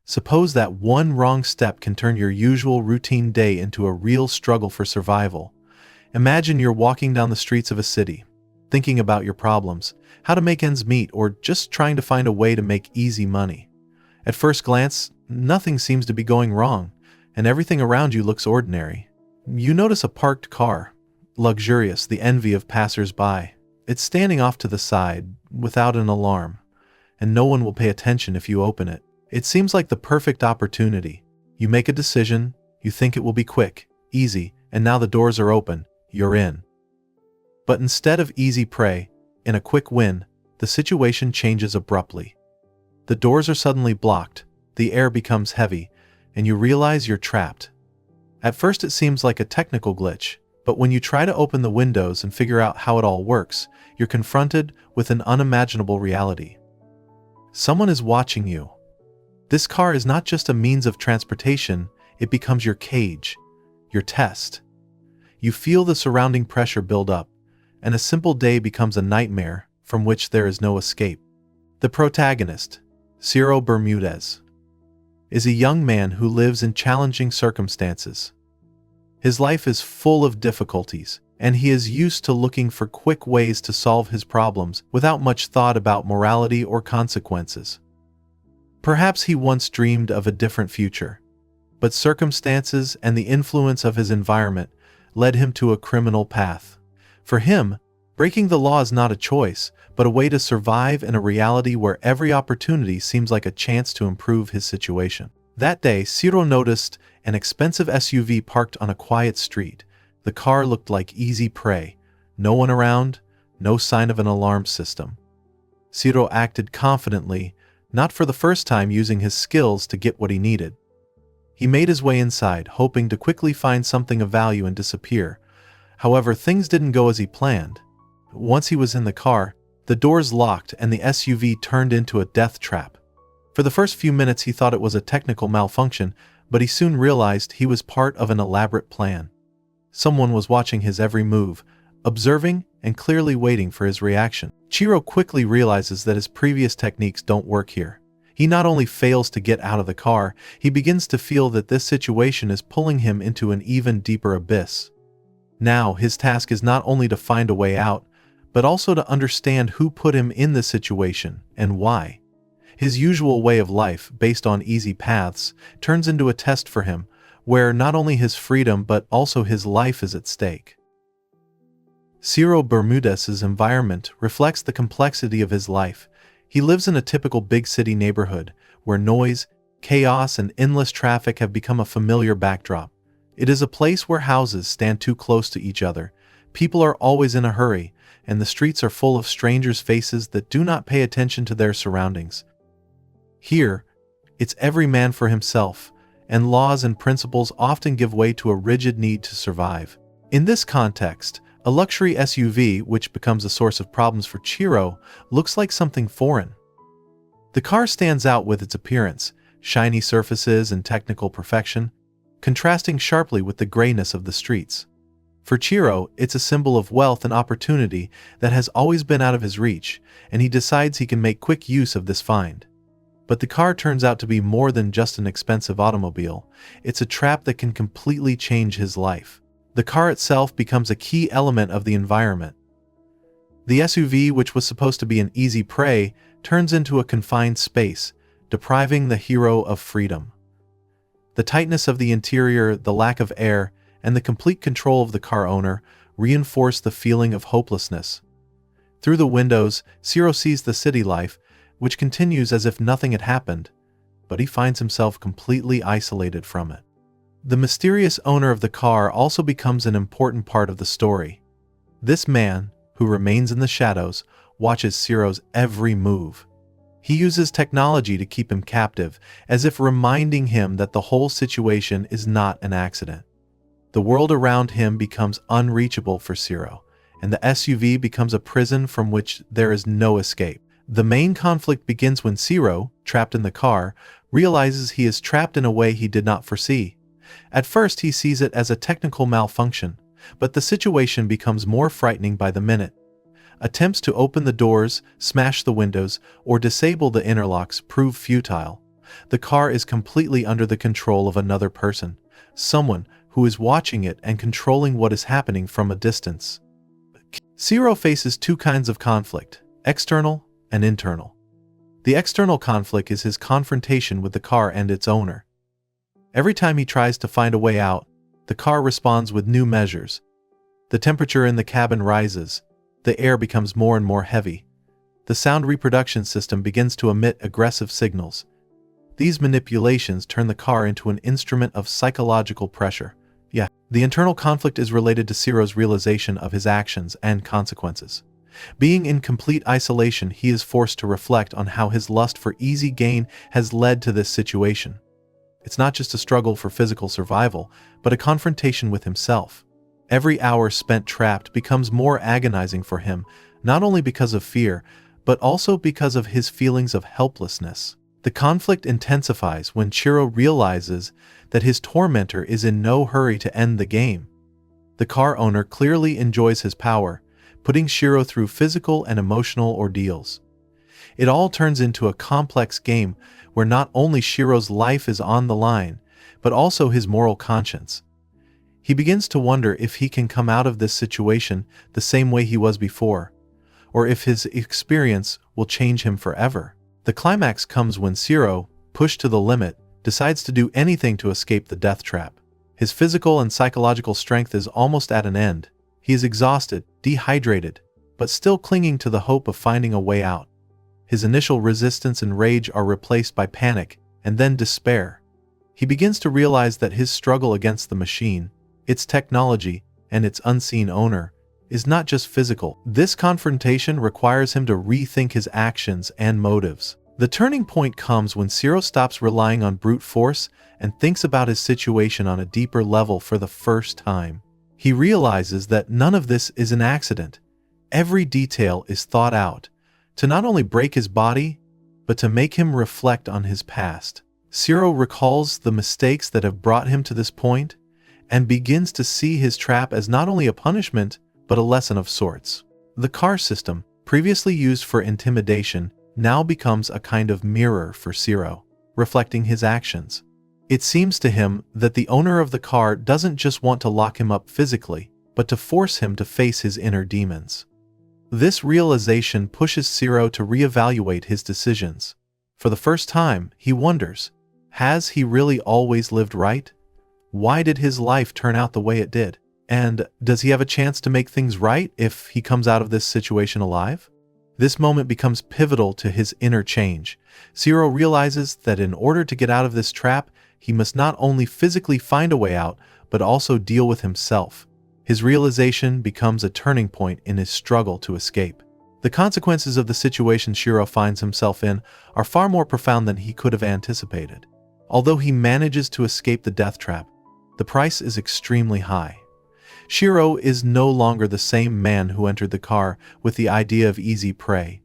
Suppose that one wrong step can turn your usual routine day into a real struggle for survival. Imagine you're walking down the streets of a city, thinking about your problems, how to make ends meet, or just trying to find a way to make easy money. At first glance, nothing seems to be going wrong, and everything around you looks ordinary. You notice a parked car, luxurious, the envy of passers-by. It's standing off to the side, without an alarm, and no one will pay attention if you open it. It seems like the perfect opportunity. You make a decision, you think it will be quick, easy, and now the doors are open, you're in. But instead of easy prey, in a quick win, the situation changes abruptly. The doors are suddenly blocked, the air becomes heavy, and you realize you're trapped. At first it seems like a technical glitch, but when you try to open the windows and figure out how it all works, you're confronted with an unimaginable reality. Someone is watching you. This car is not just a means of transportation, it becomes your cage, your test. You feel the surrounding pressure build up, and a simple day becomes a nightmare from which there is no escape. The protagonist, Ciro Bermudez, is a young man who lives in challenging circumstances. His life is full of difficulties, and he is used to looking for quick ways to solve his problems without much thought about morality or consequences. Perhaps he once dreamed of a different future, but circumstances and the influence of his environment led him to a criminal path. For him, breaking the law is not a choice, but a way to survive in a reality where every opportunity seems like a chance to improve his situation. That day, Ciro noticed an expensive SUV parked on a quiet street. The car looked like easy prey. No one around, no sign of an alarm system. Ciro acted confidently, not for the first time using his skills to get what he needed. He made his way inside, hoping to quickly find something of value and disappear. However, things didn't go as he planned. Once he was in the car, the doors locked and the SUV turned into a death trap. For the first few minutes he thought it was a technical malfunction, but he soon realized he was part of an elaborate plan. Someone was watching his every move, observing and clearly waiting for his reaction. Ciro quickly realizes that his previous techniques don't work here. He not only fails to get out of the car, he begins to feel that this situation is pulling him into an even deeper abyss. Now, his task is not only to find a way out, but also to understand who put him in this situation and why. His usual way of life, based on easy paths, turns into a test for him, where not only his freedom but also his life is at stake. Ciro Bermudez's environment reflects the complexity of his life. He lives in a typical big city neighborhood, where noise, chaos, and endless traffic have become a familiar backdrop. It is a place where houses stand too close to each other, people are always in a hurry, and the streets are full of strangers' faces that do not pay attention to their surroundings. Here, it's every man for himself, and laws and principles often give way to a rigid need to survive. In this context, a luxury SUV, which becomes a source of problems for Ciro, looks like something foreign. The car stands out with its appearance, shiny surfaces and technical perfection, contrasting sharply with the grayness of the streets. For Ciro, it's a symbol of wealth and opportunity that has always been out of his reach, and he decides he can make quick use of this find. But the car turns out to be more than just an expensive automobile. It's a trap that can completely change his life. The car itself becomes a key element of the environment. The SUV, which was supposed to be an easy prey, turns into a confined space, depriving the hero of freedom. The tightness of the interior, the lack of air, and the complete control of the car owner reinforce the feeling of hopelessness. Through the windows, Ciro sees the city life, which continues as if nothing had happened, but he finds himself completely isolated from it. The mysterious owner of the car also becomes an important part of the story. This man, who remains in the shadows, watches Ciro's every move. He uses technology to keep him captive, as if reminding him that the whole situation is not an accident. The world around him becomes unreachable for Ciro, and the SUV becomes a prison from which there is no escape. The main conflict begins when Ciro, trapped in the car, realizes he is trapped in a way he did not foresee. At first he sees it as a technical malfunction, but the situation becomes more frightening by the minute. Attempts to open the doors, smash the windows, or disable the interlocks prove futile. The car is completely under the control of another person, someone who is watching it and controlling what is happening from a distance. Ciro faces two kinds of conflict, external and internal. The external conflict is his confrontation with the car and its owner. Every time he tries to find a way out, the car responds with new measures. The temperature in the cabin rises, the air becomes more and more heavy. The sound reproduction system begins to emit aggressive signals. These manipulations turn the car into an instrument of psychological pressure. The internal conflict is related to Ciro's realization of his actions and consequences. Being in complete isolation, he is forced to reflect on how his lust for easy gain has led to this situation. It's not just a struggle for physical survival, but a confrontation with himself. Every hour spent trapped becomes more agonizing for him, not only because of fear, but also because of his feelings of helplessness. The conflict intensifies when Ciro realizes that his tormentor is in no hurry to end the game. The car owner clearly enjoys his power, putting Ciro through physical and emotional ordeals. It all turns into a complex game where not only Ciro's life is on the line, but also his moral conscience. He begins to wonder if he can come out of this situation the same way he was before, or if his experience will change him forever. The climax comes when Ciro, pushed to the limit, decides to do anything to escape the death trap. His physical and psychological strength is almost at an end. He is exhausted, dehydrated, but still clinging to the hope of finding a way out. His initial resistance and rage are replaced by panic and then despair. He begins to realize that his struggle against the machine, its technology, and its unseen owner is not just physical. This confrontation requires him to rethink his actions and motives. The turning point comes when Ciro stops relying on brute force and thinks about his situation on a deeper level for the first time. He realizes that none of this is an accident. Every detail is thought out, to not only break his body, but to make him reflect on his past. Ciro recalls the mistakes that have brought him to this point and begins to see his trap as not only a punishment, but a lesson of sorts. The car system, previously used for intimidation, now becomes a kind of mirror for Ciro, reflecting his actions. It seems to him that the owner of the car doesn't just want to lock him up physically, but to force him to face his inner demons. This realization pushes Ciro to reevaluate his decisions. For the first time, he wonders, has he really always lived right? Why did his life turn out the way it did? And does he have a chance to make things right if he comes out of this situation alive? This moment becomes pivotal to his inner change. Ciro realizes that in order to get out of this trap, he must not only physically find a way out, but also deal with himself. His realization becomes a turning point in his struggle to escape. The consequences of the situation Ciro finds himself in are far more profound than he could have anticipated. Although he manages to escape the death trap, the price is extremely high. Ciro is no longer the same man who entered the car with the idea of easy prey.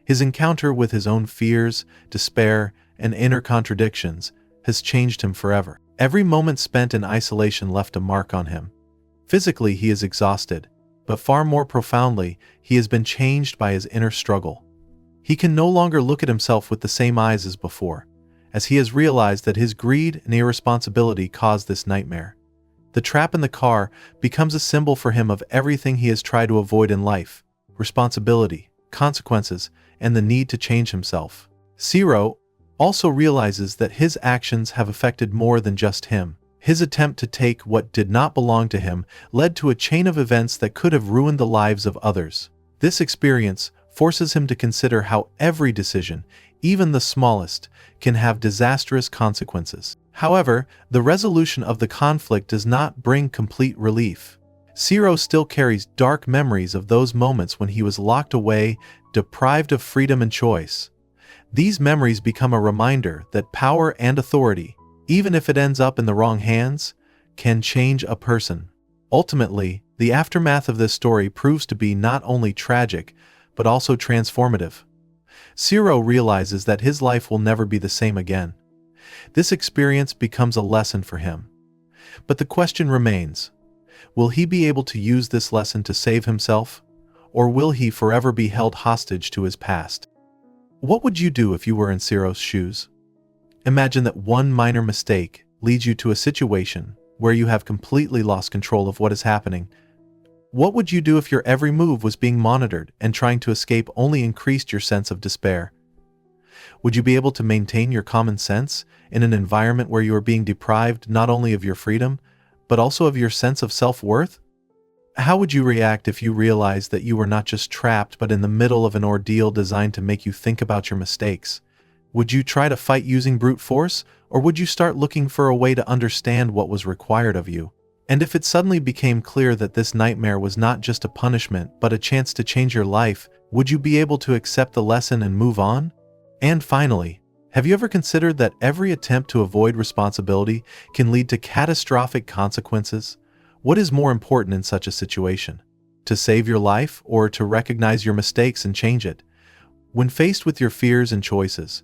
His encounter with his own fears, despair, and inner contradictions has changed him forever. Every moment spent in isolation left a mark on him. Physically, he is exhausted, but far more profoundly, he has been changed by his inner struggle. He can no longer look at himself with the same eyes as before, as he has realized that his greed and irresponsibility caused this nightmare. The trap in the car becomes a symbol for him of everything he has tried to avoid in life: responsibility, consequences, and the need to change himself. Ciro also realizes that his actions have affected more than just him. His attempt to take what did not belong to him led to a chain of events that could have ruined the lives of others. This experience forces him to consider how every decision, even the smallest, can have disastrous consequences. However, the resolution of the conflict does not bring complete relief. Ciro still carries dark memories of those moments when he was locked away, deprived of freedom and choice. These memories become a reminder that power and authority, even if it ends up in the wrong hands, can change a person. Ultimately, the aftermath of this story proves to be not only tragic, but also transformative. Ciro realizes that his life will never be the same again. This experience becomes a lesson for him. But the question remains, will he be able to use this lesson to save himself, or will he forever be held hostage to his past? What would you do if you were in Ciro's shoes? Imagine that one minor mistake leads you to a situation where you have completely lost control of what is happening. What would you do if your every move was being monitored and trying to escape only increased your sense of despair? Would you be able to maintain your common sense in an environment where you are being deprived not only of your freedom, but also of your sense of self-worth? How would you react if you realized that you were not just trapped but in the middle of an ordeal designed to make you think about your mistakes? Would you try to fight using brute force, or would you start looking for a way to understand what was required of you? And if it suddenly became clear that this nightmare was not just a punishment but a chance to change your life, would you be able to accept the lesson and move on? And finally, have you ever considered that every attempt to avoid responsibility can lead to catastrophic consequences? What is more important in such a situation? To save your life or to recognize your mistakes and change it? When faced with your fears and choices,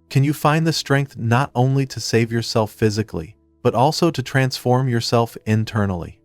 can you find the strength not only to save yourself physically, but also to transform yourself internally?